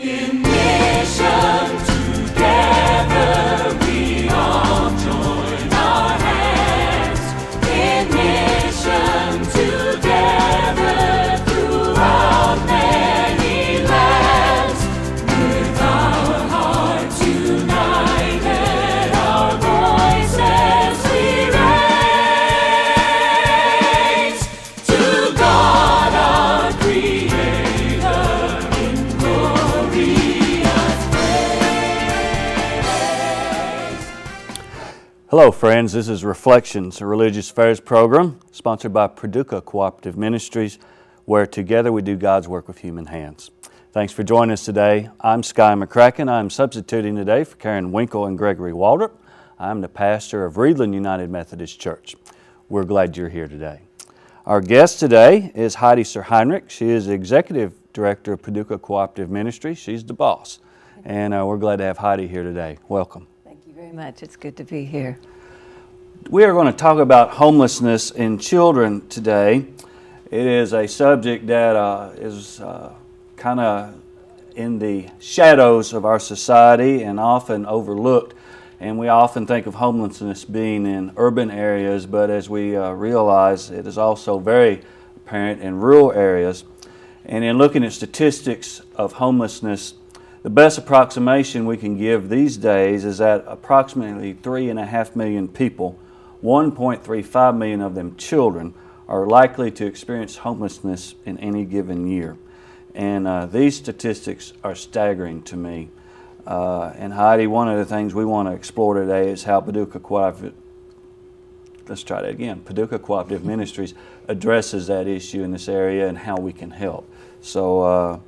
In mission together we all join our hands. In mission together throughout many lands. With our hearts united, our voices we raise to God our Creator in glorious praise. Hello friends, this is Reflections, a religious affairs program sponsored by Paducah Cooperative Ministries, where together we do God's work with human hands. Thanks for joining us today. I'm Sky McCracken. I'm substituting today for Karen Winkle and Gregory Waldrop. I'm the pastor of Reidland United Methodist Church. We're glad you're here today. Our guest today is Heidi Suhrheinrich. She is the Executive Director of Paducah Cooperative Ministries. She's the boss. And we're glad to have Heidi here today. Welcome. Thank you very much. It's good to be here. We are going to talk about homelessness in children today. It is a subject that is kind of in the shadows of our society and often overlooked. And we often think of homelessness being in urban areas, but as we realize, it is also very apparent in rural areas. And in looking at statistics of homelessness, the best approximation we can give these days is that approximately 3.5 million people, 1.35 million of them children, are likely to experience homelessness in any given year. And these statistics are staggering to me. And Heidi, one of the things we want to explore today is how Paducah Cooperative, Paducah Cooperative Ministries addresses that issue in this area and how we can help. So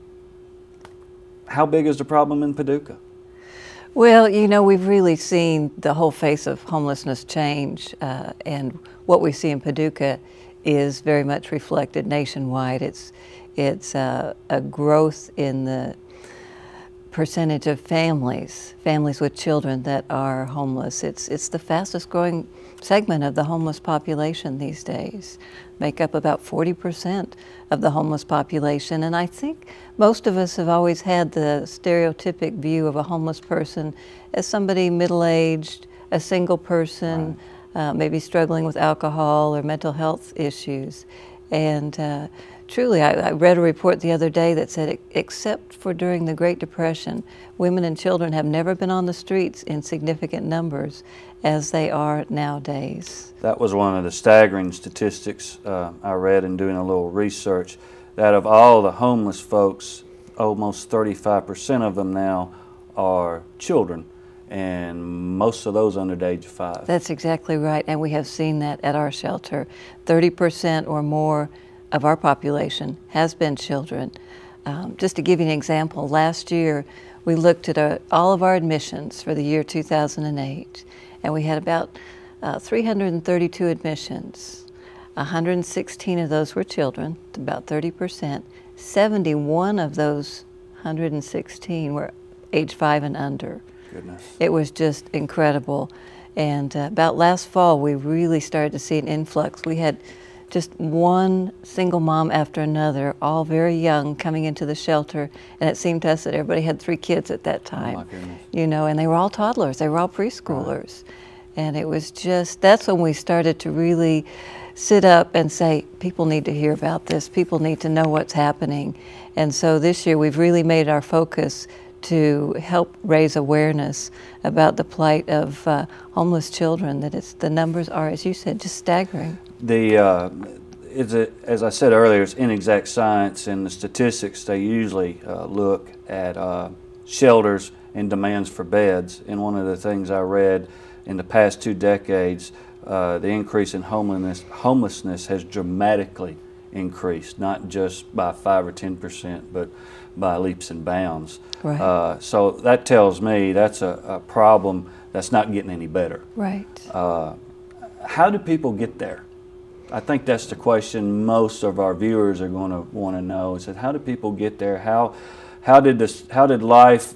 how big is the problem in Paducah? Well, you know, we've really seen the whole face of homelessness change, and what we see in Paducah is very much reflected nationwide. It's a growth in the percentage of families with children that are homeless. It's the fastest growing segment of the homeless population these days. Make up about 40% of the homeless population. And I think most of us have always had the stereotypic view of a homeless person as somebody middle-aged, a single person, maybe struggling with alcohol or mental health issues. And truly, I read a report the other day that said, except for during the Great Depression, women and children have never been on the streets in significant numbers as they are nowadays. That was one of the staggering statistics I read in doing a little research, that of all the homeless folks, almost 35% of them now are children, and most of those under the age of 5. That's exactly right, and we have seen that at our shelter. 30% or more of our population has been children. Just to give you an example, last year we looked at all of our admissions for the year 2008, and we had about 332 admissions. 116 of those were children, about 30%. 71 of those 116 were age 5 and under. Goodness. It was just incredible. And about last fall, we really started to see an influx. We had just one single mom after another, all very young, coming into the shelter, and it seemed to us that everybody had 3 kids at that time. Oh my goodness. You know, and they were all toddlers, they were all preschoolers. Right. And it was just, that's when we started to really sit up and say, people need to hear about this, people need to know what's happening. And so this year we've really made our focus to help raise awareness about the plight of homeless children, that the numbers are, as you said, just staggering. As I said earlier, it's inexact science, and the statistics, they usually look at shelters and demands for beds. And one of the things I read in the past 2 decades, the increase in homelessness has dramatically increased, not just by 5 or 10%, but by leaps and bounds. Right. So that tells me that's a problem that's not getting any better. Right. How do people get there? I think that's the question most of our viewers are going to want to know, is that how do people get there? How did life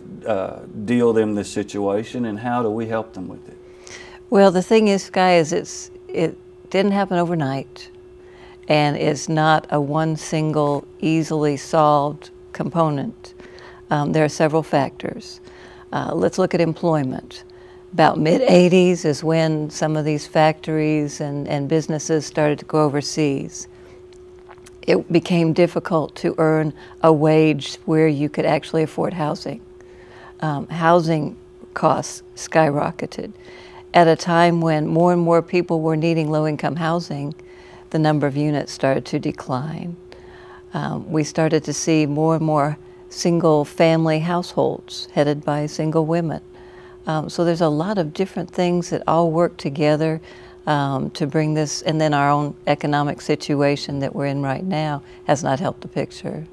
deal them this situation, and how do we help them with it? Well, the thing is, Sky, is it didn't happen overnight, and it's not a one single easily solved component. There are several factors. Let's look at employment. About mid-'80s is when some of these factories and businesses started to go overseas. It became difficult to earn a wage where you could actually afford housing. Housing costs skyrocketed. At a time when more and more people were needing low-income housing, the number of units started to decline. We started to see more and more single-family households headed by single women. So there's a lot of different things that all work together to bring this, and then our own economic situation that we're in right now has not helped the picture.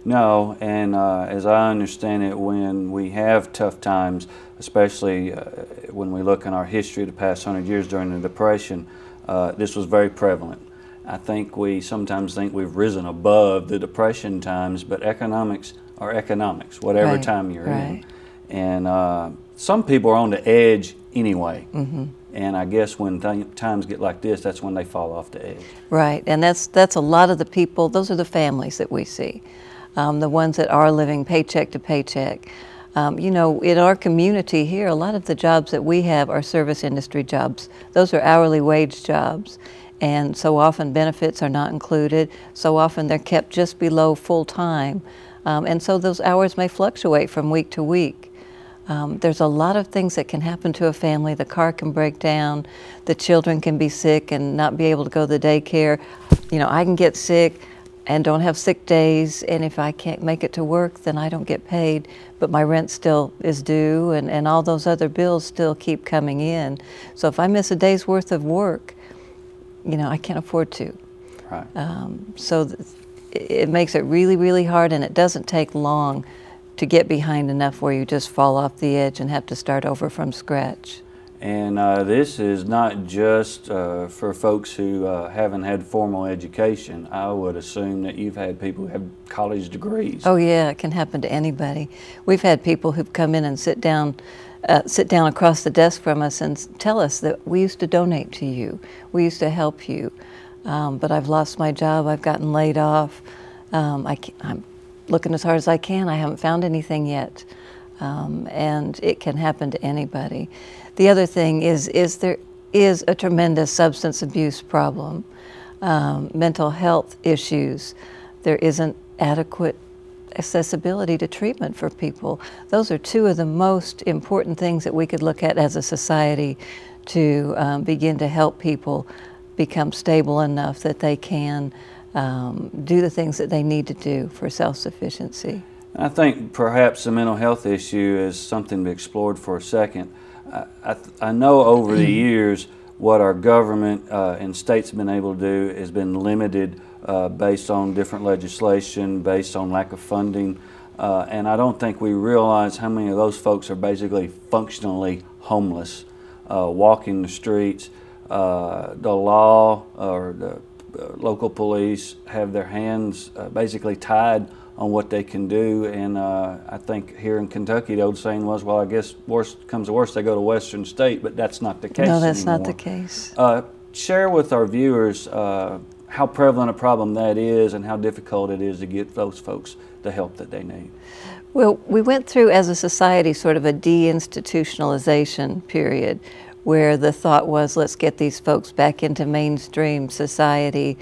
No, and as I understand it, when we have tough times, especially when we look in our history of the past 100 years during the Depression, this was very prevalent. I think we sometimes think we've risen above the Depression times, but economics are economics, whatever Right, time you're right. in. And some people are on the edge anyway. Mm-hmm. And I guess when times get like this, that's when they fall off the edge. Right, and that's a lot of the people, those are the families that we see, the ones that are living paycheck to paycheck. You know, in our community here, a lot of the jobs that we have are service industry jobs. Those are hourly wage jobs, and so often benefits are not included. So often they're kept just below full-time, and so those hours may fluctuate from week to week. There's a lot of things that can happen to a family. The car can break down, the children can be sick and not be able to go to the daycare. You know, I can get sick and don't have sick days, and if I can't make it to work, then I don't get paid, but my rent still is due, and all those other bills still keep coming in. So if I miss a day's worth of work, you know, I can't afford to. Right. It makes it really, really hard, and it doesn't take long to get behind enough where you just fall off the edge and have to start over from scratch. And this is not just for folks who haven't had formal education. I would assume that you've had people who have college degrees. Oh yeah, it can happen to anybody. We've had people who've come in and sit down across the desk from us and tell us that we used to donate to you, we used to help you, but I've lost my job, I've gotten laid off, I'm looking as hard as I can, I haven't found anything yet. And it can happen to anybody. The other thing is there is a tremendous substance abuse problem, mental health issues. There isn't adequate accessibility to treatment for people. Those are two of the most important things that we could look at as a society to begin to help people become stable enough that they can do the things that they need to do for self-sufficiency. I think perhaps the mental health issue is something to be explored for a second. I know over the years what our government and states have been able to do has been limited based on different legislation, based on lack of funding, and I don't think we realize how many of those folks are basically functionally homeless, walking the streets. The law or the local police have their hands basically tied on what they can do, and I think here in Kentucky the old saying was, well, I guess worst comes to worst, they go to Western State, but that's not the case No, that's anymore. not the case. Share with our viewers how prevalent a problem that is and how difficult it is to get those folks the help that they need. Well, we went through as a society sort of a deinstitutionalization period where the thought was, let's get these folks back into mainstream society.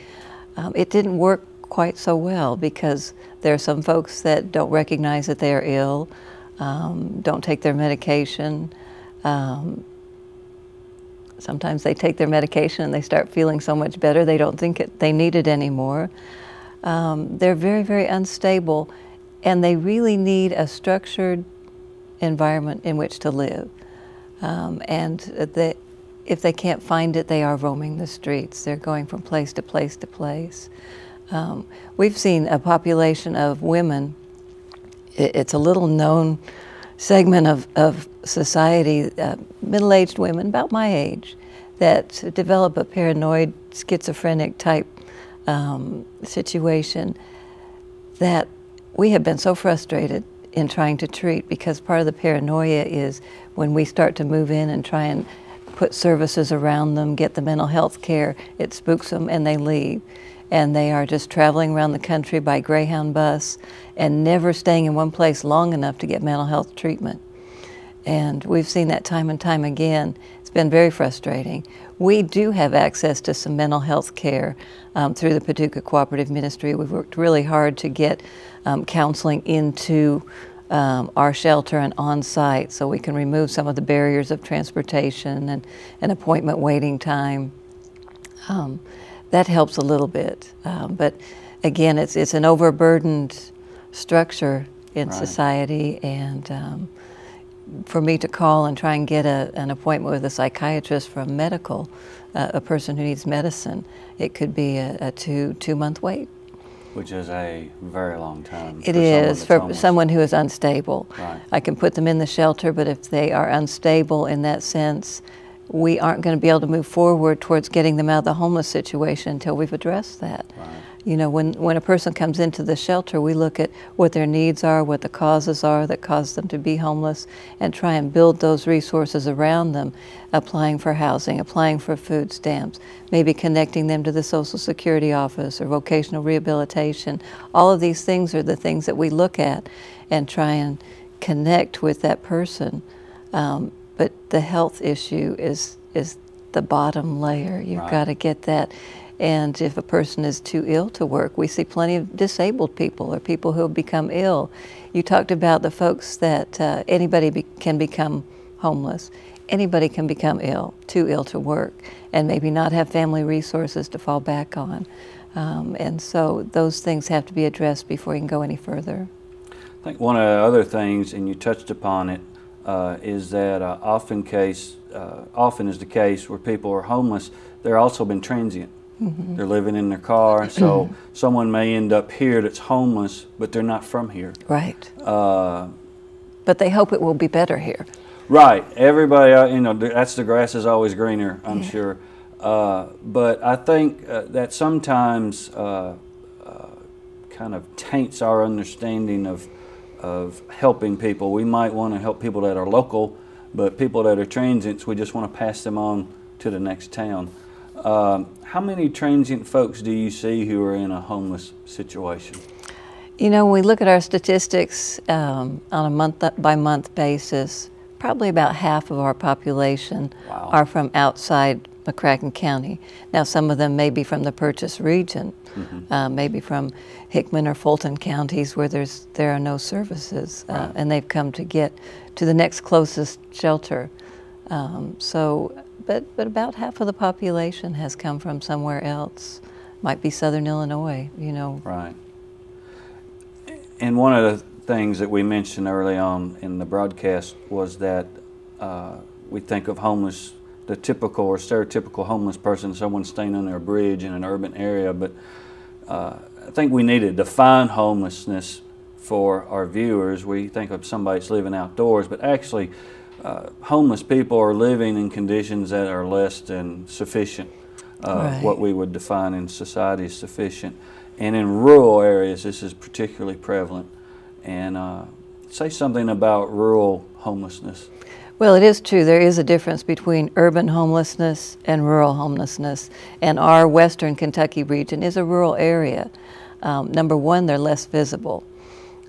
It didn't work quite so well because there are some folks that don't recognize that they are ill, don't take their medication. Sometimes they take their medication and they start feeling so much better they don't think they need it anymore. They're very, very unstable, and they really need a structured environment in which to live. If they can't find it, they are roaming the streets. They're going from place to place to place. We've seen a population of women, it's a little known segment of society, middle-aged women, about my age, that develop a paranoid, schizophrenic type situation that we have been so frustrated in trying to treat, because part of the paranoia is when we start to move in and try and put services around them, get the mental health care, it spooks them and they leave. and they are just traveling around the country by Greyhound bus and never staying in one place long enough to get mental health treatment. And we've seen that time and time again. It's been very frustrating. We do have access to some mental health care through the Paducah Cooperative Ministry. We've worked really hard to get counseling into our shelter and on-site so we can remove some of the barriers of transportation and appointment waiting time. That helps a little bit. But again, it's an overburdened structure in society, and for me to call and try and get an appointment with a psychiatrist for a medical, a person who needs medicine, it could be a two-month wait. Which is a very long time. It is for someone who is unstable. Right. I can put them in the shelter, but if they are unstable in that sense, we aren't going to be able to move forward towards getting them out of the homeless situation until we've addressed that. Right. You know, when a person comes into the shelter, we look at what their needs are, what the causes are that cause them to be homeless, and try and build those resources around them, applying for housing, applying for food stamps, maybe connecting them to the Social Security office or vocational rehabilitation. All of these things are the things that we look at and try and connect with that person. But the health issue is the bottom layer. You've got to get that. And if a person is too ill to work, we see plenty of disabled people or people who have become ill. You talked about the folks that anybody can become homeless. Anybody can become ill, too ill to work, and maybe not have family resources to fall back on. And so those things have to be addressed before you can go any further. I think one of the other things, and you touched upon it, is that often is the case where people are homeless, they're also been transient. Mm-hmm. They're living in their car, so someone may end up here that's homeless, but they're not from here. Right. But they hope it will be better here. Right. Everybody, you know, that's the grass is always greener, I'm sure. But I think that sometimes kind of taints our understanding of helping people. We might want to help people that are local, but people that are transients, we just want to pass them on to the next town. How many transient folks do you see who are in a homeless situation? You know, when we look at our statistics on a month-by-month basis, probably about half of our population are from outside McCracken County. Now, some of them may be from the Purchase region, maybe from Hickman or Fulton counties where there are no services, and they've come to get to the next closest shelter. But about half of the population has come from somewhere else. Might be Southern Illinois, you know. Right. And one of the things that we mentioned early on in the broadcast was that we think of homeless, the typical or stereotypical homeless person, someone staying under a bridge in an urban area, but I think we need to define homelessness for our viewers. We think of somebody that's living outdoors, but actually homeless people are living in conditions that are less than sufficient, what we would define in society as sufficient. And in rural areas, this is particularly prevalent. And say something about rural homelessness. Well, it is true. There is a difference between urban homelessness and rural homelessness. And our western Kentucky region is a rural area. Number one, they're less visible.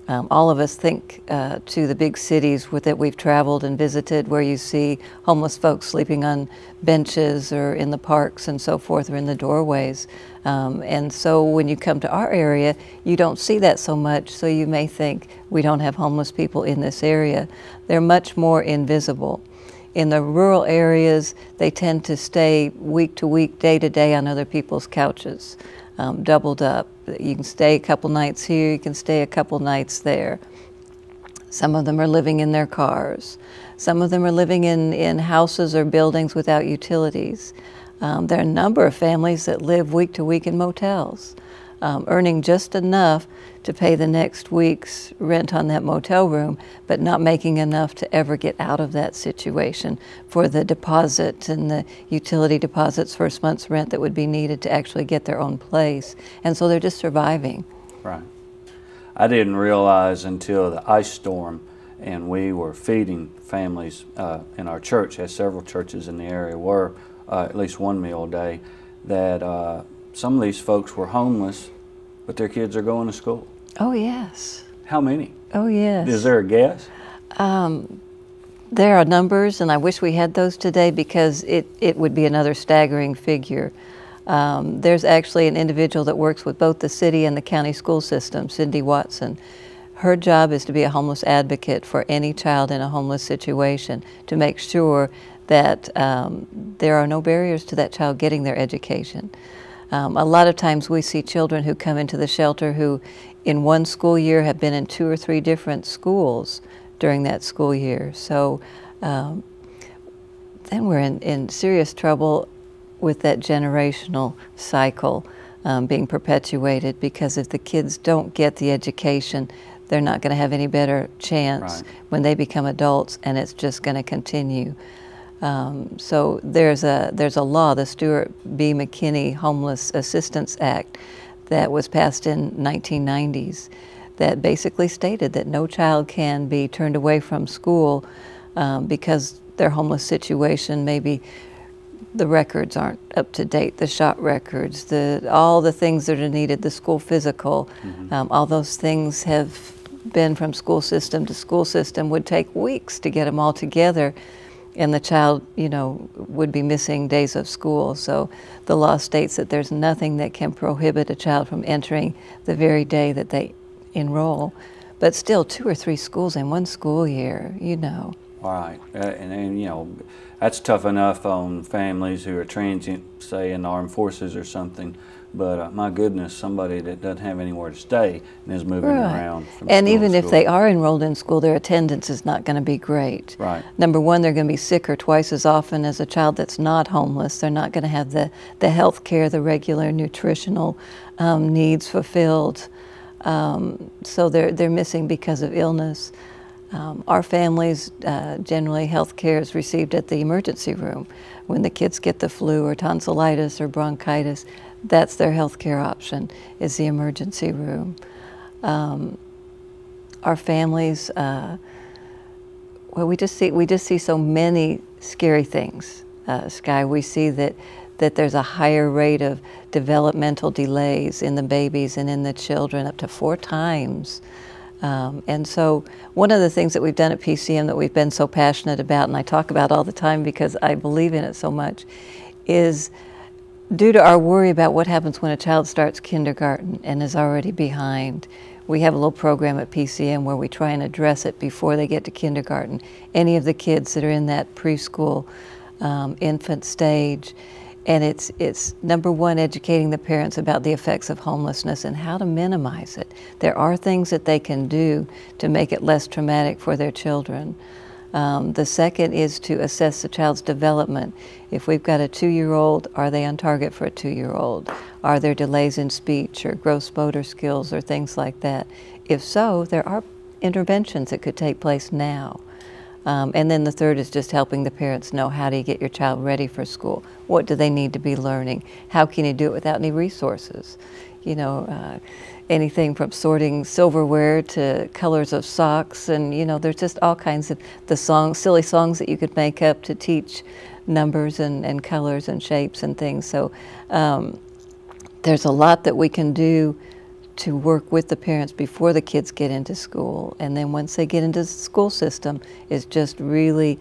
All of us think to the big cities that we've traveled and visited where you see homeless folks sleeping on benches or in the parks and so forth, or in the doorways. And so when you come to our area, you don't see that so much, so you may think we don't have homeless people in this area. They're much more invisible. In the rural areas, they tend to stay week to week, day to day on other people's couches. Doubled up. You can stay a couple nights here, you can stay a couple nights there. Some of them are living in their cars. Some of them are living in houses or buildings without utilities. There are a number of families that live week to week in motels, earning just enough to pay the next week's rent on that motel room, but not making enough to ever get out of that situation for the deposit and the utility deposits, first month's rent that would be needed to actually get their own place. And so they're just surviving. Right. I didn't realize until the ice storm and we were feeding families in our church, as several churches in the area were, at least one meal a day, that some of these folks were homeless, but their kids are going to school. Oh, yes. How many? Oh, yes. Is there a guess? There are numbers, and I wish we had those today because it would be another staggering figure. There's actually an individual that works with both the city and the county school system, Cindy Watson. Her job is to be a homeless advocate for any child in a homeless situation, to make sure that there are no barriers to that child getting their education. A lot of times we see children who come into the shelter who in one school year have been in 2 or 3 different schools during that school year. So then we're in serious trouble with that generational cycle being perpetuated, because if the kids don't get the education, they're not going to have any better chance when they become adults, and it's just going to continue. So there's a law, the Stuart B. McKinney Homeless Assistance Act, that was passed in 1990s, that basically stated that no child can be turned away from school because their homeless situation, maybe the records aren't up to date, the shot records, all the things that are needed, the school physical, all those things have been from school system to school system, would take weeks to get them all together, and the child, you know, would be missing days of school. So the law states that there's nothing that can prohibit a child from entering the very day that they enroll. But still, 2 or 3 schools in one school year, you know. Right, and you know, that's tough enough on families who are transient, say in the armed forces or something, but my goodness, somebody that doesn't have anywhere to stay and is moving around from and school even to if school. they are enrolled in school, their attendance is not going to be great. Right. Number one, they're going to be sicker twice as often as a child that's not homeless. They're not going to have the health care, the regular nutritional needs fulfilled. So they're missing because of illness. Our families, generally health care is received at the emergency room. When the kids get the flu or tonsillitis or bronchitis, that's their health care option, is the emergency room. Our families, well, we just see so many scary things, Sky. We see that there's a higher rate of developmental delays in the babies and in the children, up to 4 times. And so one of the things that we've done at PCM that we've been so passionate about, and I talk about all the time because I believe in it so much, is due to our worry about what happens when a child starts kindergarten and is already behind. We have a little program at PCM where we try and address it before they get to kindergarten. Any of the kids that are in that preschool infant stage. And it's number one, educating the parents about the effects of homelessness and how to minimize it. There are things that they can do to make it less traumatic for their children. The second is to assess the child's development. If we've got a 2-year-old, are they on target for a 2-year-old? Are there delays in speech or gross motor skills or things like that? If so, there are interventions that could take place now. And then the third is just helping the parents know, how do you get your child ready for school? What do they need to be learning? How can you do it without any resources? You know, anything from sorting silverware to colors of socks, and you know, there's just all kinds of silly songs that you could make up to teach numbers and colors and shapes and things. So there's a lot that we can do to work with the parents before the kids get into school. And then once they get into the school system, is just really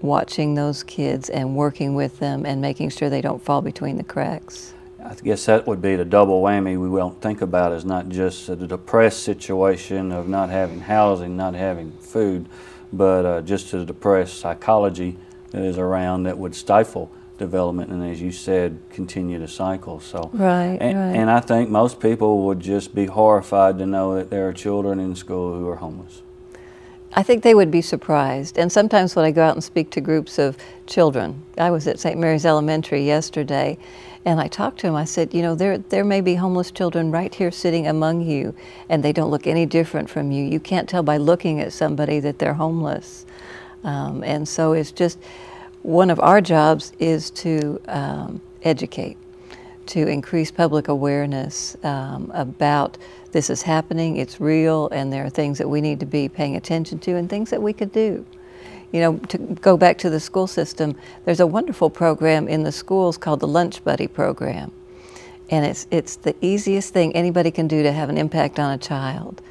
watching those kids and working with them and making sure they don't fall between the cracks. I guess that would be the double whammy we won't think about, is not just the depressed situation of not having housing, not having food, but just the depressed psychology that is around that would stifle development and, as you said, continue to cycle. So and I think most people would just be horrified to know that there are children in school who are homeless. I think they would be surprised. And sometimes when I go out and speak to groups of children, I was at St. Mary's Elementary yesterday, and I talked to them. I said, you know, there may be homeless children right here sitting among you, and they don't look any different from you. You can't tell by looking at somebody that they're homeless. And so it's just, one of our jobs is to educate, to increase public awareness about this is happening, it's real, and there are things that we need to be paying attention to and things that we could do. You know, to go back to the school system, there's a wonderful program in the schools called the Lunch Buddy program. And it's the easiest thing anybody can do to have an impact on a child.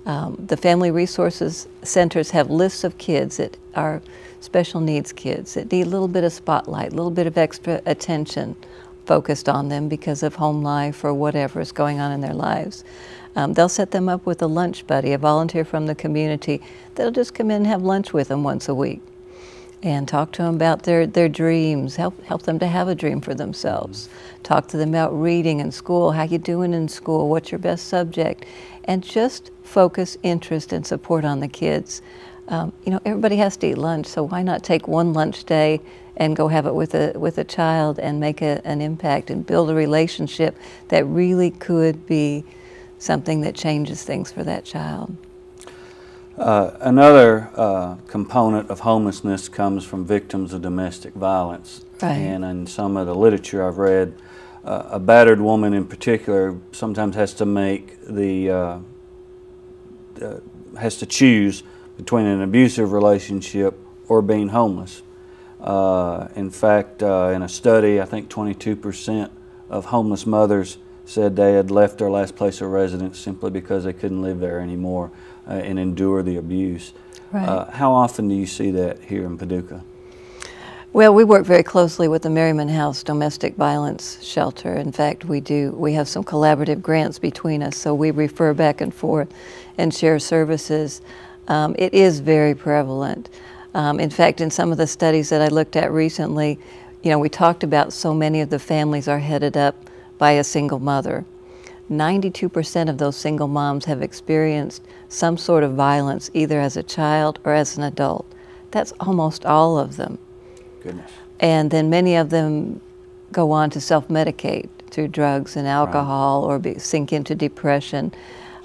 The Family Resources Centers have lists of kids that are special needs kids that need a little bit of spotlight, a little bit of extra attention focused on them because of home life or whatever is going on in their lives. They'll set them up with a lunch buddy, a volunteer from the community that'll just come in and have lunch with them once a week and talk to them about their dreams, help them to have a dream for themselves. Talk to them about reading in school, how you doing in school, what's your best subject, and just focus interest and support on the kids. You know, everybody has to eat lunch, so why not take one lunch day and go have it with a child and make an impact and build a relationship that really could be something that changes things for that child. Another component of homelessness comes from victims of domestic violence. Right. And in some of the literature I've read, a battered woman in particular sometimes has to make has to choose between an abusive relationship or being homeless. In fact, in a study, I think 22% of homeless mothers said they had left their last place of residence simply because they couldn't live there anymore and endure the abuse. Right. How often do you see that here in Paducah? Well, we work very closely with the Merriman House Domestic Violence Shelter. In fact, we have some collaborative grants between us, so we refer back and forth and share services. It is very prevalent. In fact, in some of the studies that I looked at recently, you know, we talked about so many of the families are headed up by a single mother. 92% of those single moms have experienced some sort of violence, either as a child or as an adult. That's almost all of them. Goodness. And then many of them go on to self-medicate through drugs and alcohol, right, or sink into depression.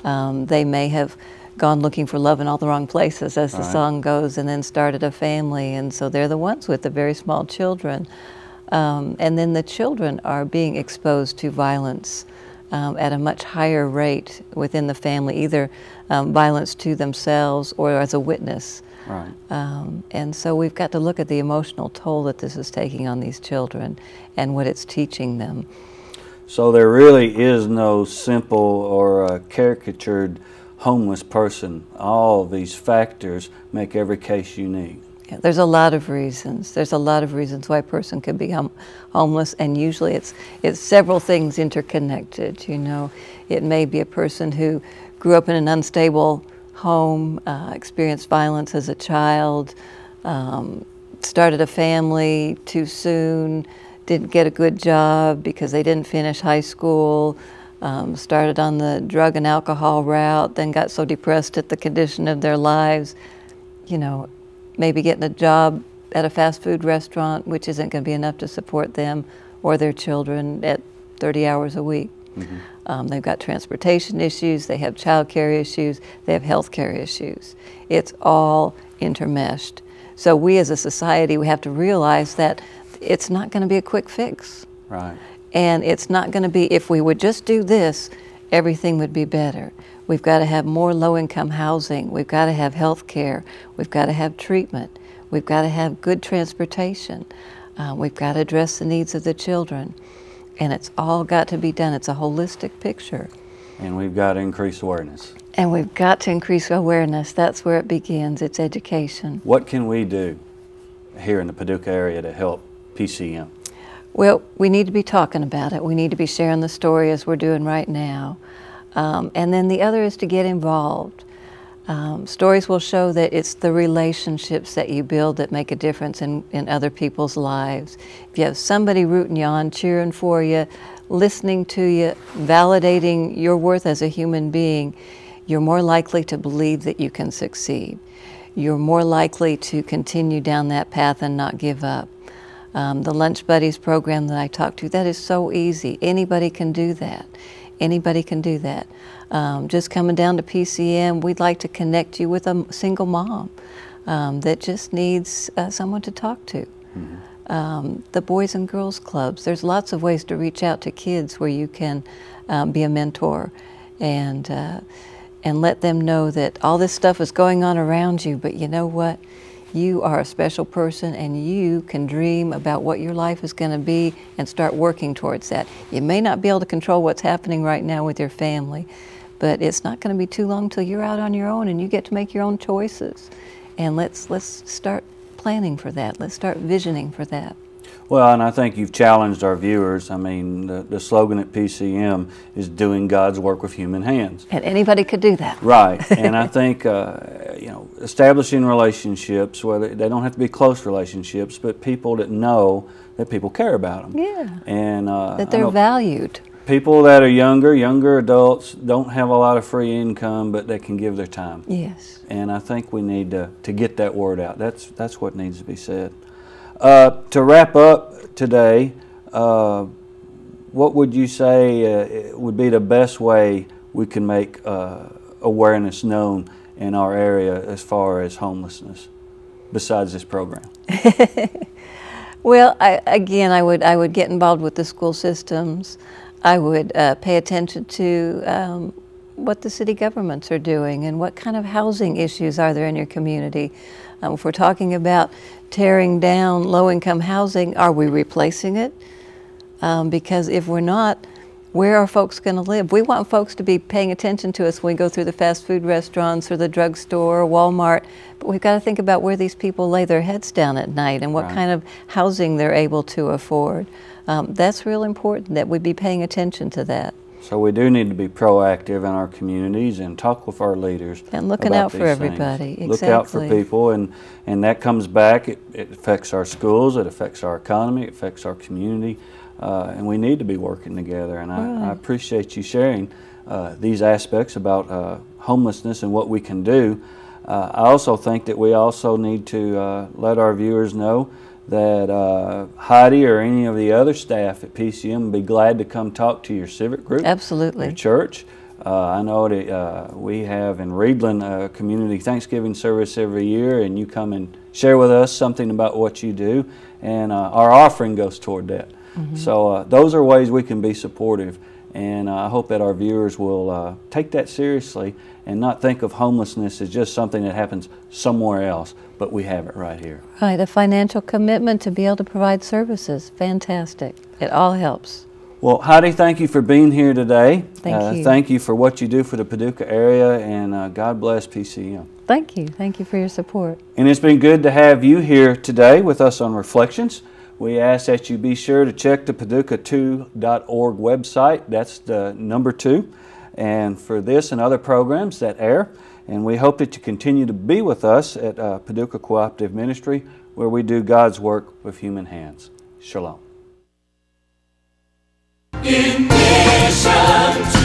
They may have gone looking for love in all the wrong places, as the right, song goes, and then started a family, and so they're the ones with the very small children. And then the children are being exposed to violence at a much higher rate within the family, either violence to themselves or as a witness. Right. And so we've got to look at the emotional toll that this is taking on these children and what it's teaching them. So there really is no simple or caricatured homeless person. All of these factors make every case unique. Yeah, there's a lot of reasons. There's a lot of reasons why a person can be homeless, and usually it's several things interconnected. You know, it may be a person who grew up in an unstable home, experienced violence as a child, started a family too soon, didn't get a good job because they didn't finish high school, started on the drug and alcohol route, then got so depressed at the condition of their lives, you know, maybe getting a job at a fast food restaurant, which isn't going to be enough to support them or their children at 30 hours a week. Mm-hmm. They've got transportation issues, they have child care issues, they have health care issues. It's all intermeshed. So we as a society, we have to realize that it's not going to be a quick fix. Right. And it's not going to be, if we would just do this, everything would be better. We've got to have more low-income housing. We've got to have health care. We've got to have treatment. We've got to have good transportation. We've got to address the needs of the children. And it's all got to be done. It's a holistic picture. And we've got to increase awareness. And we've got to increase awareness. That's where it begins. It's education. What can we do here in the Paducah area to help PCM? Well, we need to be talking about it. We need to be sharing the story as we're doing right now. And then the other is to get involved. Stories will show that it's the relationships that you build that make a difference in other people's lives. If you have somebody rooting you on, cheering for you, listening to you, validating your worth as a human being, you're more likely to believe that you can succeed. You're more likely to continue down that path and not give up. The Lunch Buddies program that I talked to, that is so easy. Anybody can do that. Anybody can do that. Just coming down to PCM, we'd like to connect you with a single mom that just needs someone to talk to. Mm-hmm. The Boys and Girls Clubs, there's lots of ways to reach out to kids where you can be a mentor and let them know that all this stuff is going on around you, but you know what? you are a special person and you can dream about what your life is going to be and start working towards that. You may not be able to control what's happening right now with your family, but it's not going to be too long till you're out on your own and you get to make your own choices. And let's start planning for that. Let's start visioning for that. Well, and I think you've challenged our viewers. I mean, the slogan at PCM is doing God's work with human hands. And anybody could do that. Right. And I think, you know, establishing relationships, whether they don't have to be close relationships, but people that know that people care about them. Yeah. And that they're valued. People that are younger adults don't have a lot of free income, but they can give their time. Yes. And I think we need to get that word out. That's what needs to be said. To wrap up today, what would you say would be the best way we can make awareness known in our area as far as homelessness, besides this program? Well, I would get involved with the school systems. I would pay attention to what the city governments are doing and what kind of housing issues are there in your community. If we're talking about tearing down low-income housing, are we replacing it? Because if we're not, where are folks going to live? We want folks to be paying attention to us when we go through the fast food restaurants or the drugstore or Walmart, but we've got to think about where these people lay their heads down at night and what kind of housing they're able to afford. That's real important that we be paying attention to that. So we do need to be proactive in our communities and talk with our leaders. And looking out for everybody. Exactly. Look out for people, and that comes back. It affects our schools, it affects our economy, it affects our community, and we need to be working together. And I appreciate you sharing these aspects about homelessness and what we can do. I also think that we also need to let our viewers know that Heidi or any of the other staff at PCM would be glad to come talk to your civic group. Absolutely. Your church. I know that we have in Reidland a community Thanksgiving service every year, and you come and share with us something about what you do, and our offering goes toward that. So those are ways we can be supportive, and I hope that our viewers will take that seriously and not think of homelessness as just something that happens somewhere else, but we have it right here. Right, a financial commitment to be able to provide services. Fantastic. It all helps. Well, Heidi, thank you for being here today. Thank you. Thank you for what you do for the Paducah area, and God bless PCM. Thank you. Thank you for your support. And it's been good to have you here today with us on Reflections. We ask that you be sure to check the Paducah2.org website. That's the number 2. And for this and other programs that air. And we hope that you continue to be with us at Paducah Cooperative Ministry, where we do God's work with human hands. Shalom. In mission